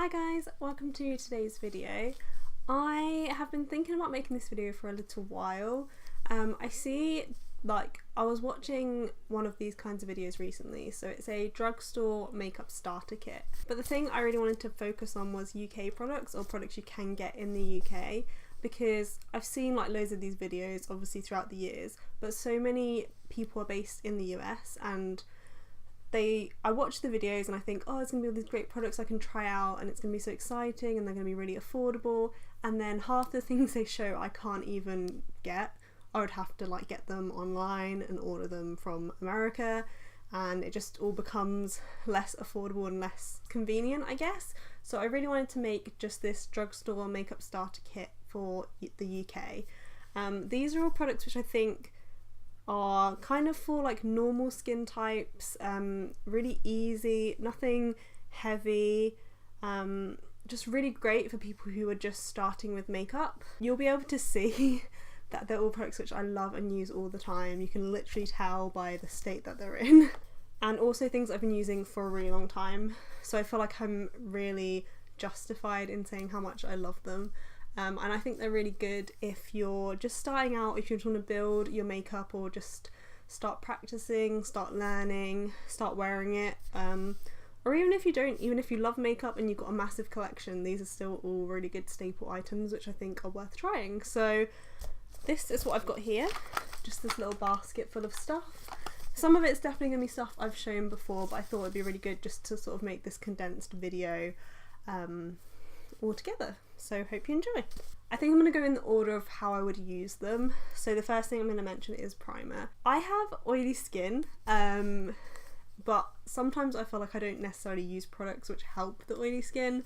Hi guys, welcome to today's video. I have been thinking about making this video for a little while. I was watching one of these kinds of videos recently, so it's a drugstore makeup starter kit. But the thing I really wanted to focus on was UK products, or products you can get in the UK, because I've seen like loads of these videos obviously throughout the years, but so many people are based in the US and I watch the videos and I think, oh, it's gonna be all these great products I can try out and it's gonna be so exciting and they're gonna be really affordable, and then half the things they show I can't even get. I would have to like get them online and order them from America, and it just all becomes less affordable and less convenient, I guess. So I really wanted to make just this drugstore makeup starter kit for the UK. These are all products which I think are kind of for like normal skin types, really easy, nothing heavy, just really great for people who are just starting with makeup. You'll be able to see that they're all products which I love and use all the time. You can literally tell by the state that they're in, and also things I've been using for a really long time, so I feel like I'm really justified in saying how much I love them. And I think they're really good if you're just starting out, if you just want to build your makeup or just start practicing, start learning, start wearing it, or even if you don't, even if you love makeup and you've got a massive collection, these are still all really good staple items which I think are worth trying. So this is what I've got here, just this little basket full of stuff. Some of it's definitely going to be stuff I've shown before, but I thought it'd be really good just to sort of make this condensed video all together. So hope you enjoy. I think I'm going to go in the order of how I would use them. So the first thing I'm going to mention is primer. I have oily skin, but sometimes I feel like I don't necessarily use products which help the oily skin.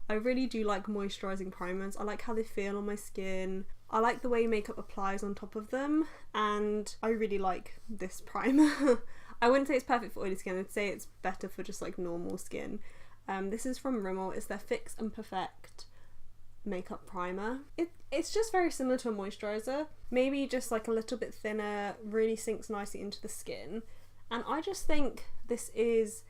I really do like moisturising primers. I like how they feel on my skin. I like the way makeup applies on top of them, and I really like this primer. I wouldn't say it's perfect for oily skin, I'd say it's better for just like normal skin. This is from Rimmel. It's their Fix and Perfect makeup primer. It's just very similar to a moisturiser, maybe just like a little bit thinner, really sinks nicely into the skin, and I just think this is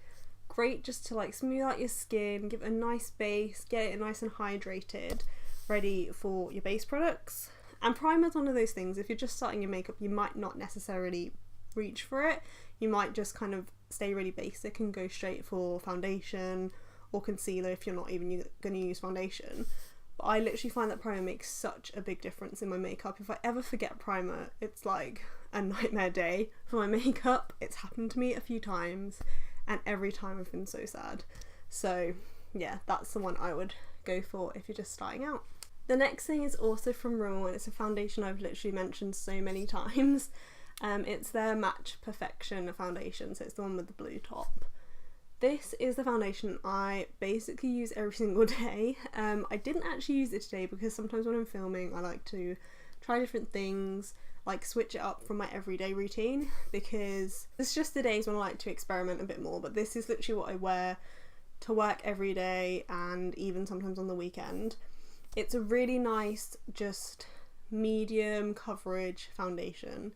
great just to like smooth out your skin, give it a nice base, get it nice and hydrated, ready for your base products. And primer's one of those things, if you're just starting your makeup, you might not necessarily reach for it. You might just kind of stay really basic and go straight for foundation or concealer if you're not even going to use foundation. But I literally find that primer makes such a big difference in my makeup. If I ever forget primer, it's like a nightmare day for my makeup. It's happened to me a few times, and every time I've been so sad. So yeah, that's the one I would go for if you're just starting out. The next thing is also from Rimmel, and it's a foundation I've literally mentioned so many times. It's their Match Perfection foundation, so it's the one with the blue top. This is the foundation I basically use every single day. I didn't actually use it today because sometimes when I'm filming I like to try different things, like switch it up from my everyday routine, because it's just the days when I like to experiment a bit more, but this is literally what I wear to work every day and even sometimes on the weekend. It's a really nice, just medium coverage foundation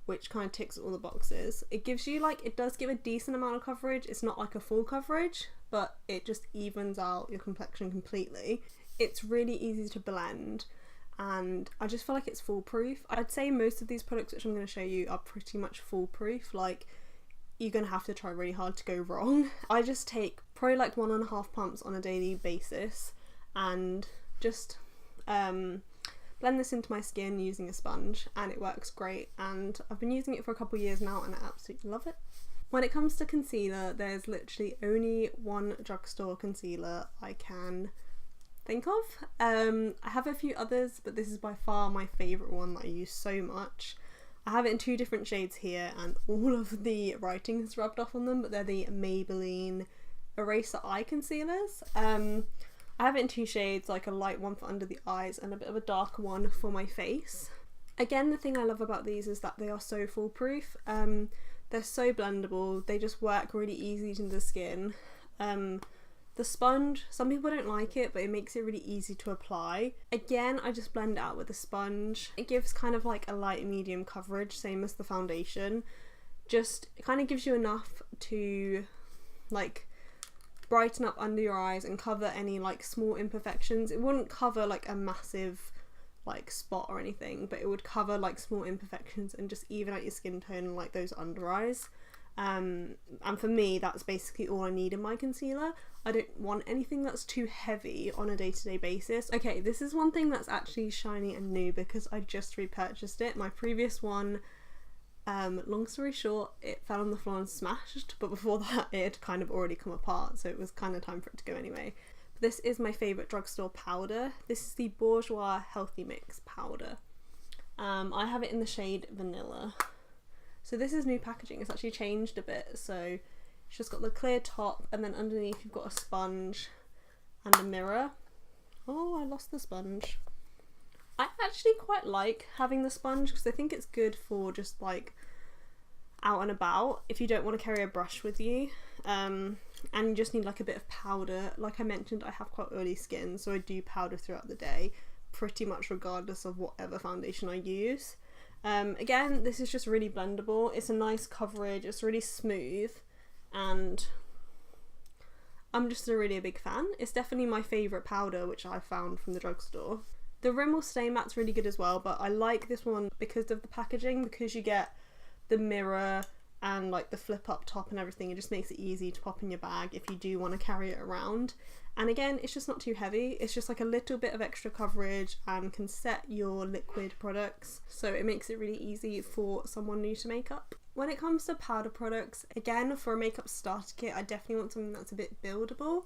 which kind of ticks all the boxes. It gives you like, it does give a decent amount of coverage. It's not like a full coverage, but it just evens out your complexion completely. It's really easy to blend, and I just feel like it's foolproof. I'd say most of these products which I'm going to show you are pretty much foolproof. Like, you're going to have to try really hard to go wrong. I just take probably like 1.5 pumps on a daily basis and just blend this into my skin using a sponge, and it works great, and I've been using it for a couple years now and I absolutely love it. When it comes to concealer, there's literally only one drugstore concealer I can think of. I have a few others, but this is by far my favourite one that I use so much. I have it in 2 different shades here, and all of the writing has rubbed off on them, but they're the Maybelline Eraser Eye Concealers. I have it in 2 shades, like a light one for under the eyes and a bit of a darker one for my face. Again, the thing I love about these is that they are so foolproof. They're so blendable, they just work really easy into the skin. The sponge, some people don't like it, but it makes it really easy to apply. Again, I just blend it out with a sponge. It gives kind of like a light medium coverage, same as the foundation. Just, it kind of gives you enough to like brighten up under your eyes and cover any like small imperfections. It wouldn't cover like a massive like spot or anything, but it would cover like small imperfections and just even out your skin tone and like those under eyes. And for me, that's basically all I need in my concealer. I don't want anything that's too heavy on a day-to-day basis. Okay, this is one thing that's actually shiny and new because I just repurchased it. My previous one, long story short, it fell on the floor and smashed, but before that it had kind of already come apart, so it was kind of time for it to go anyway. But this is my favourite drugstore powder. This is the Bourjois Healthy Mix powder. I have it in the shade Vanilla. So this is new packaging. It's actually changed a bit. So it's just got the clear top, and then underneath you've got a sponge and a mirror. Oh, I lost the sponge. I actually quite like having the sponge because I think it's good for just like out and about if you don't want to carry a brush with you, and you just need like a bit of powder. Like I mentioned, I have quite oily skin, so I do powder throughout the day pretty much regardless of whatever foundation I use. Again, this is just really blendable. It's a nice coverage, it's really smooth, and I'm just really a big fan. It's definitely my favourite powder, which I found from the drugstore. The Rimmel Stay Matte's really good as well, but I like this one because of the packaging, because you get the mirror and like the flip up top and everything. It just makes it easy to pop in your bag if you do want to carry it around. And again, it's just not too heavy. It's just like a little bit of extra coverage and can set your liquid products, so it makes it really easy for someone new to makeup. When it comes to powder products, again, for a makeup starter kit, I definitely want something that's a bit buildable.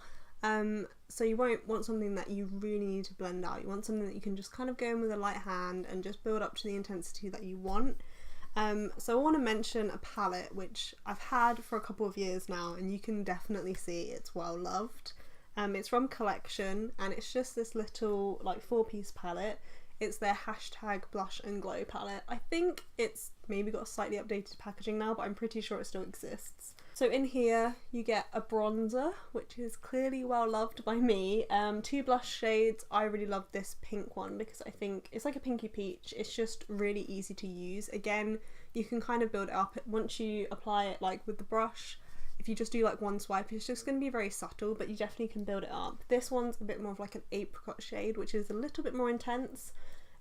So you won't want something that you really need to blend out. You want something that you can just kind of go in with a light hand and just build up to the intensity that you want. So I want to mention a palette which I've had for a couple of years now, and you can definitely see it's well loved. It's from Collection, and it's just this little like 4-piece palette. It's their hashtag Blush and Glow palette. I think it's maybe got a slightly updated packaging now, but I'm pretty sure it still exists. So in here you get a bronzer, which is clearly well loved by me. 2 blush shades. I really love this pink one because I think it's like a pinky peach. It's just really easy to use. Again, you can kind of build it up once you apply it like with the brush. If you just do like one swipe, it's just going to be very subtle, but you definitely can build it up. This one's a bit more of like an apricot shade, which is a little bit more intense.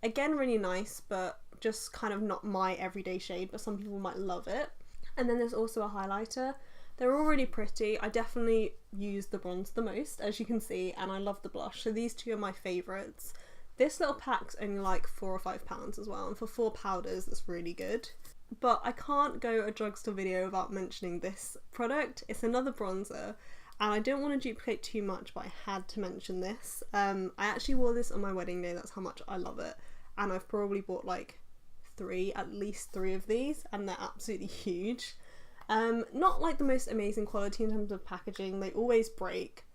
Again, really nice, but just kind of not my everyday shade, but some people might love it. And then there's also a highlighter. They're all really pretty. I definitely use the bronze the most, as you can see, and I love the blush. So these two are my favourites. This little pack's only like £4 or £5 as well, and for 4 powders, that's really good. But I can't go a drugstore video without mentioning this product. It's another bronzer, and I don't want to duplicate too much, but I had to mention this. I actually wore this on my wedding day. That's how much I love it, and I've probably bought like at least three of these, and they're absolutely huge. Not like the most amazing quality in terms of packaging. They always break.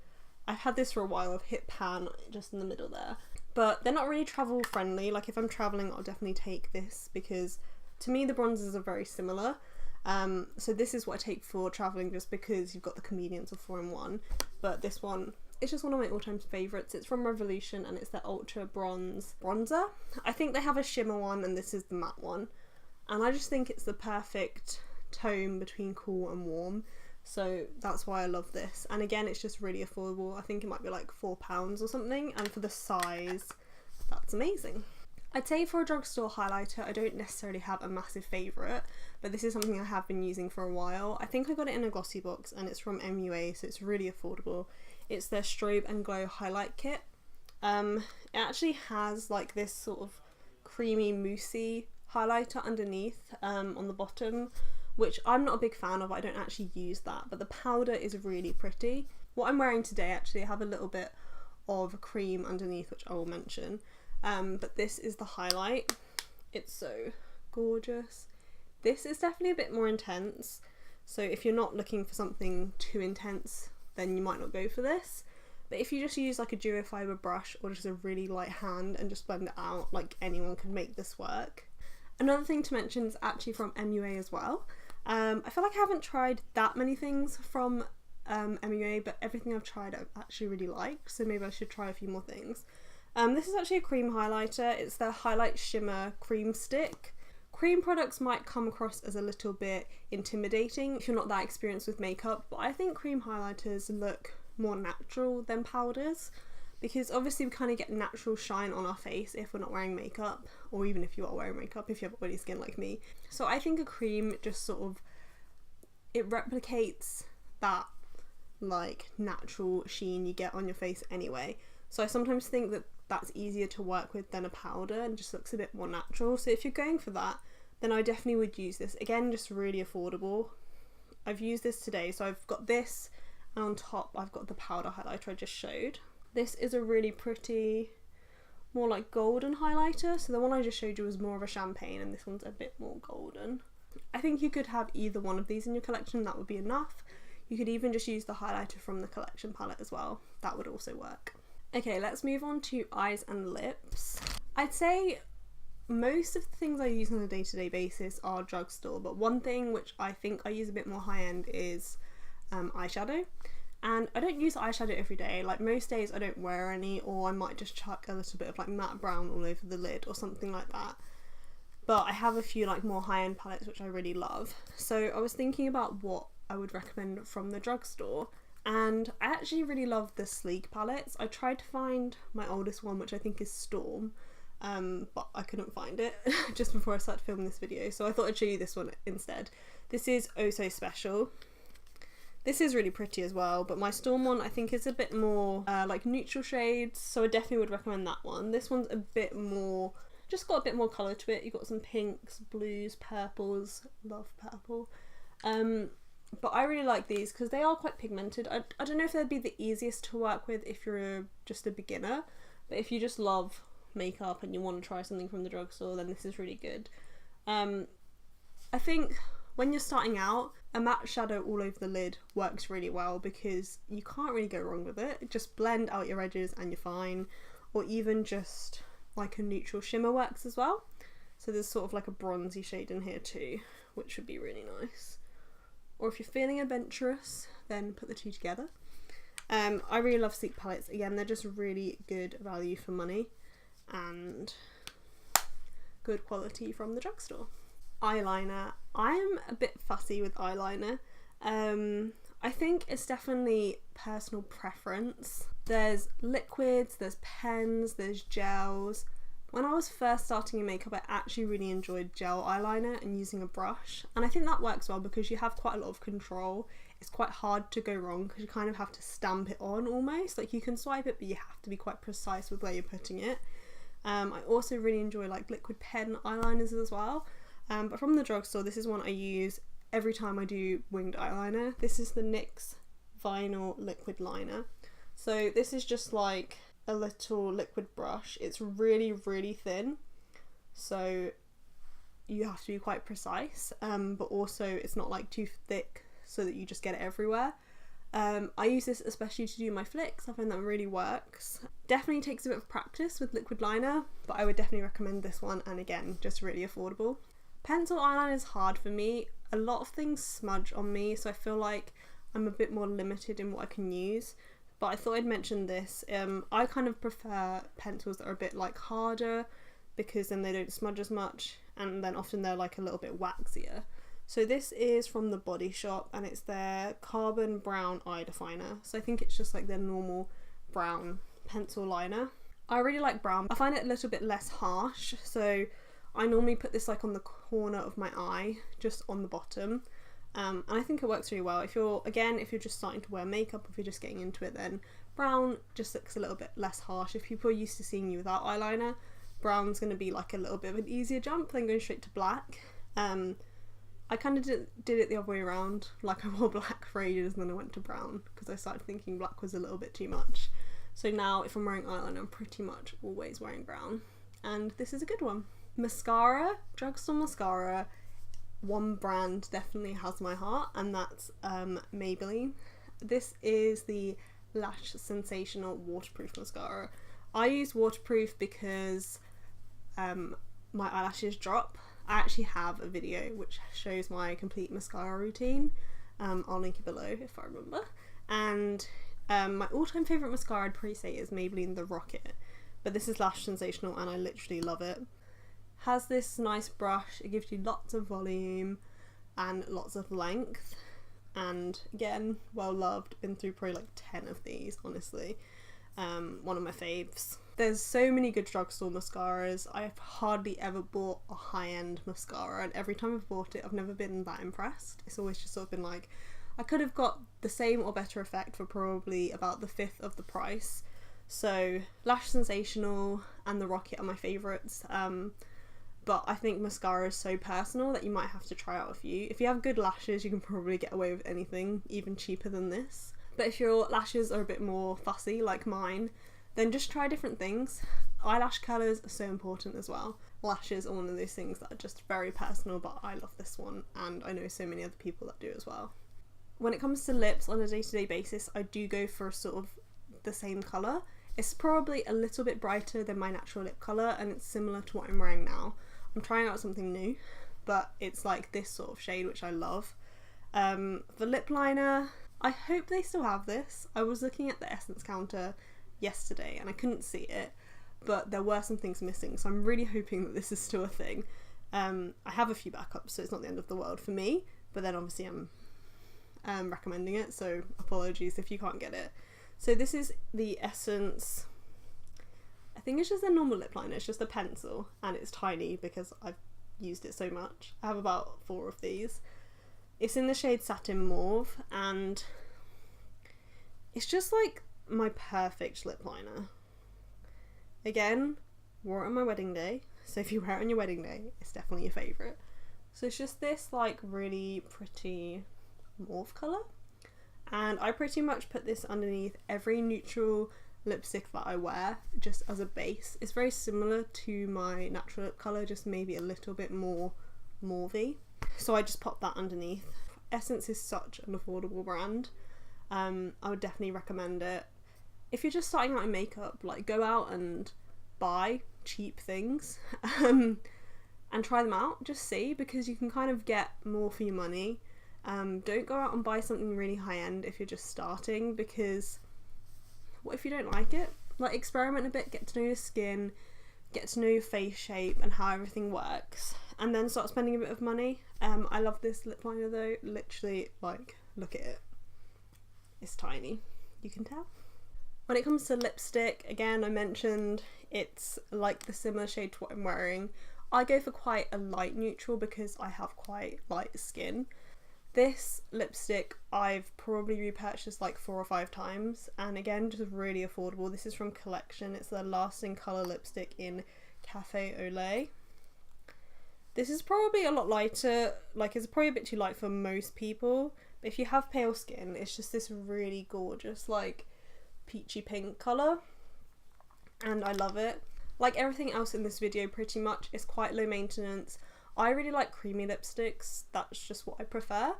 I've had this for a while. I've hit pan just in the middle there, but they're not really travel friendly. Like if I'm traveling, I'll definitely take this because to me the bronzers are very similar. So this is what I take for traveling, just because you've got the convenience of 4-in-1. But this one, it's just one of my all-time favourites. It's from Revolution, and it's their Ultra Bronze bronzer. I think they have a shimmer one, and this is the matte one. And I just think it's the perfect tone between cool and warm. So that's why I love this. And again, it's just really affordable. I think it might be like £4 or something. And for the size, that's amazing. I'd say for a drugstore highlighter, I don't necessarily have a massive favourite, but this is something I have been using for a while. I think I got it in a glossy box, and it's from MUA, so it's really affordable. It's their Strobe and Glow highlight kit. It actually has like this sort of creamy moussey highlighter underneath on the bottom, which I'm not a big fan of. I don't actually use that, but the powder is really pretty. What I'm wearing today, actually, I have a little bit of cream underneath, which I will mention. But this is the highlight. It's so gorgeous. This is definitely a bit more intense, so if you're not looking for something too intense, then you might not go for this. But if you just use like a duo fibre brush or just a really light hand and just blend it out, like anyone can make this work. Another thing to mention is actually from MUA as well. I feel like I haven't tried that many things from MUA, but everything I've tried I've actually really liked, so maybe I should try a few more things. This is actually a cream highlighter. It's the Highlight Shimmer Cream Stick. Cream products might come across as a little bit intimidating if you're not that experienced with makeup, but I think cream highlighters look more natural than powders, because obviously we kind of get natural shine on our face if we're not wearing makeup, or even if you are wearing makeup, if you have oily skin like me. So I think a cream just sort of, it replicates that like natural sheen you get on your face anyway. So I sometimes think that that's easier to work with than a powder and just looks a bit more natural. So if you're going for that, then I definitely would use this. Again, just really affordable. I've used this today, so I've got this, and on top I've got the powder highlighter I just showed. This is a really pretty, more like golden highlighter. So the one I just showed you was more of a champagne, and this one's a bit more golden. I think you could have either one of these in your collection, that would be enough. You could even just use the highlighter from the collection palette as well. That would also work. Okay, let's move on to eyes and lips. I'd say most of the things I use on a day-to-day basis are Drugstore, but one thing which I think I use a bit more high-end is eyeshadow. And I don't use eyeshadow every day. Like most days I don't wear any, or I might just chuck a little bit of like matte brown all over the lid or something like that. But I have a few like more high-end palettes which I really love. So I was thinking about what I would recommend from the Drugstore, and I actually really love the sleek palettes. I tried to find my oldest one, which I think is Storm, but I couldn't find it just before I started filming this video, so I thought I'd show you this one instead. This is Oh So Special. This is really pretty as well, but my Storm one I think is a bit more like neutral shades, so I definitely would recommend that one. This one's a bit more, just got a bit more colour to it. You've got some pinks, blues, purples, love purple. But I really like these because they are quite pigmented. I don't know if they'd be the easiest to work with if you're just a beginner, but if you just love makeup and you want to try something from the Drugstore, then this is really good. I think when you're starting out, a matte shadow all over the lid works really well because you can't really go wrong with it. Just blend out your edges and you're fine, or even just like a neutral shimmer works as well. So there's sort of like a bronzy shade in here too, which would be really nice. Or if you're feeling adventurous, then put the two together. I really love sleek palettes. Again, they're just really good value for money and good quality from the Drugstore. Eyeliner. I'm a bit fussy with eyeliner. I think it's definitely personal preference. There's liquids, there's pens, there's gels. When I was first starting in makeup, I actually really enjoyed gel eyeliner and using a brush, and I think that works well because you have quite a lot of control. It's quite hard to go wrong because you kind of have to stamp it on almost. Like you can swipe it, but you have to be quite precise with where you're putting it. I also really enjoy like liquid pen eyeliners as well. But from the Drugstore, this is one I use every time I do winged eyeliner. This is the NYX Vinyl Liquid Liner. So this is just like a little liquid brush. It's really, really thin, so you have to be quite precise, but also it's not like too thick so that you just get it everywhere. I use this especially to do my flicks. I find that really works. Definitely takes a bit of practice with liquid liner, but I would definitely recommend this one, and again, just really affordable. Pencil eyeliner is hard for me. A lot of things smudge on me, so I feel like I'm a bit more limited in what I can use. But I thought I'd mention this. I kind of prefer pencils that are a bit like harder because then they don't smudge as much, and then often they're like a little bit waxier. So this is from the Body Shop, and it's their Carbon Brown Eye Definer. So I think it's just like their normal brown pencil liner. I really like brown. I find it a little bit less harsh, so I normally put this like on the corner of my eye, just on the bottom. And I think it works really well. If you're just starting to wear makeup, if you're just getting into it, then brown just looks a little bit less harsh. If people are used to seeing you without eyeliner, brown's going to be like a little bit of an easier jump than going straight to black. I kind of did it the other way around. Like I wore black for ages and then I went to brown because I started thinking black was a little bit too much. So now if I'm wearing eyeliner, I'm pretty much always wearing brown. And this is a good one. Mascara, Drugstore mascara. One brand definitely has my heart, and that's Maybelline. This is the Lash Sensational Waterproof Mascara. I use waterproof because my eyelashes drop. I actually have a video which shows my complete mascara routine. I'll link it below if I remember. And my all-time favourite mascara I'd probably say is Maybelline The Rocket, but this is Lash Sensational and I literally love it. Has this nice brush, it gives you lots of volume and lots of length. and again, well loved. Been through probably like 10 of these, honestly. One of my faves. There's so many good drugstore mascaras. I've hardly ever bought a high-end mascara, and every time I've bought it, I've never been that impressed. It's always just sort of been like, I could have got the same or better effect for probably about the fifth of the price. So Lash, Sensational and the Rocket are my favourites. But I think mascara is so personal that you might have to try out a few. If you have good lashes, you can probably get away with anything, even cheaper than this. But if your lashes are a bit more fussy, like mine, then just try different things. Eyelash colours are so important as well. Lashes are one of those things that are just very personal, but I love this one, and I know so many other people that do as well. When it comes to lips on a day-to-day basis, I do go for sort of the same colour. It's probably a little bit brighter than my natural lip colour, and it's similar to what I'm wearing now. I'm trying out something new, but it's like this sort of shade, which I love. The lip liner, I hope they still have this. I was looking at the Essence counter yesterday and I couldn't see it, but there were some things missing, so I'm really hoping that this is still a thing. I have a few backups, so it's not the end of the world for me, but then obviously I'm recommending it, so apologies if you can't get it. So this is the Essence, I think it's just a normal lip liner, it's just a pencil, and it's tiny because I've used it so much. I have about 4 of these. It's in the shade Satin Mauve, and it's just like my perfect lip liner. Again, wore it on my wedding day, so if you wear it on your wedding day, it's definitely your favourite. So it's just this like really pretty mauve colour, and I pretty much put this underneath every neutral lipstick that I wear just as a base. It's very similar to my natural lip colour, just maybe a little bit more mauvey, so I just pop that underneath. Essence is such an affordable brand. I would definitely recommend it. If you're just starting out in makeup, like go out and buy cheap things and try them out, just see, because you can kind of get more for your money. Don't go out and buy something really high-end if you're just starting, because what if you don't like it? Like, experiment a bit, get to know your skin, get to know your face shape and how everything works, and then start spending a bit of money. I love this lip liner though, literally, like, look at it. It's tiny, you can tell. When it comes to lipstick, again, I mentioned it's like the similar shade to what I'm wearing. I go for quite a light neutral because I have quite light skin. This lipstick I've probably repurchased like 4 or 5 times, and again, just really affordable. This is from Collection. It's the Lasting Colour lipstick in Cafe au Lait. This is probably a lot lighter, like it's probably a bit too light for most people, but if you have pale skin, it's just this really gorgeous like peachy pink colour, and I love it. Like everything else in this video pretty much, is quite low maintenance. I really like creamy lipsticks, that's just what I prefer.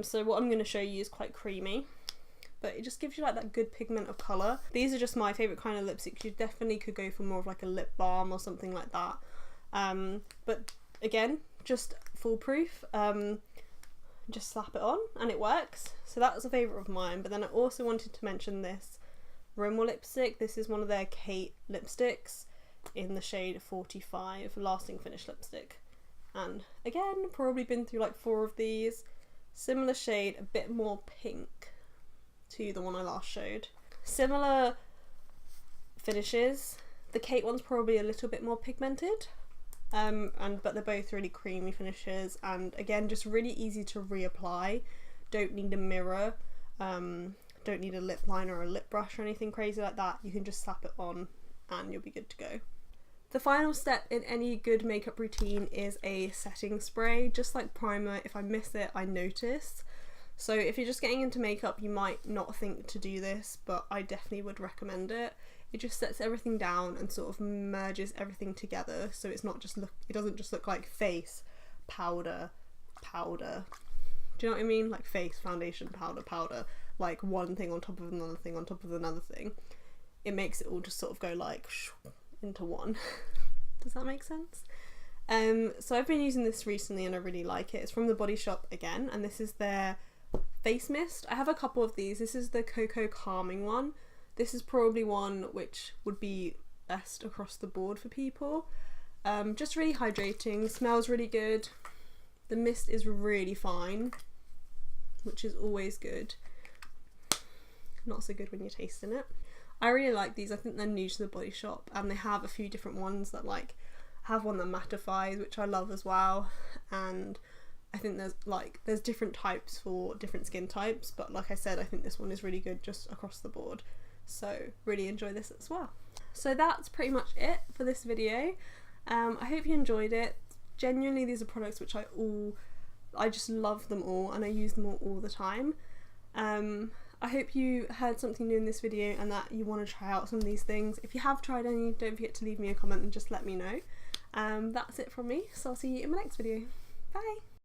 So what I'm going to show you is quite creamy, but it just gives you like that good pigment of colour. These are just my favourite kind of lipsticks. You definitely could go for more of like a lip balm or something like that. But again, just foolproof. Just slap it on and it works. So that was a favourite of mine. But then I also wanted to mention this Rimmel lipstick. This is one of their Kate lipsticks in the shade 45, Lasting Finish lipstick. And again, probably been through like 4 of these. Similar shade, a bit more pink to the one I last showed. Similar finishes. The Kate one's probably a little bit more pigmented, but they're both really creamy finishes, and again, just really easy to reapply. Don't need a mirror, don't need a lip liner or a lip brush or anything crazy like that. You can just slap it on and you'll be good to go. The final step in any good makeup routine is a setting spray. Just like primer, if I miss it, I notice. So if you're just getting into makeup, you might not think to do this, but I definitely would recommend it. It just sets everything down and sort of merges everything together, so it's not just it doesn't just look like face, powder, powder. Do you know what I mean? Like face, foundation, powder, powder, like one thing on top of another thing on top of another thing. It makes it all just sort of go like into one. Does that make sense? So I've been using this recently and I really like it. It's from The Body Shop again, and this is their face mist. I have a couple of these. This is the Cocoa Calming one. This is probably one which would be best across the board for people. Just really hydrating, smells really good. The mist is really fine. which is always good. Not so good when you're tasting it. I really like these. I think they're new to the Body Shop, and they have a few different ones that like have one that mattifies, which I love as well, and I think there's different types for different skin types, but like I said, I think this one is really good just across the board, so really enjoy this as well. So that's pretty much it for this video. I hope you enjoyed it. Genuinely, these are products which I just love them all, and I use them all the time. I hope you heard something new in this video and that you want to try out some of these things. If you have tried any, don't forget to leave me a comment and just let me know. That's it from me, so I'll see you in my next video. Bye!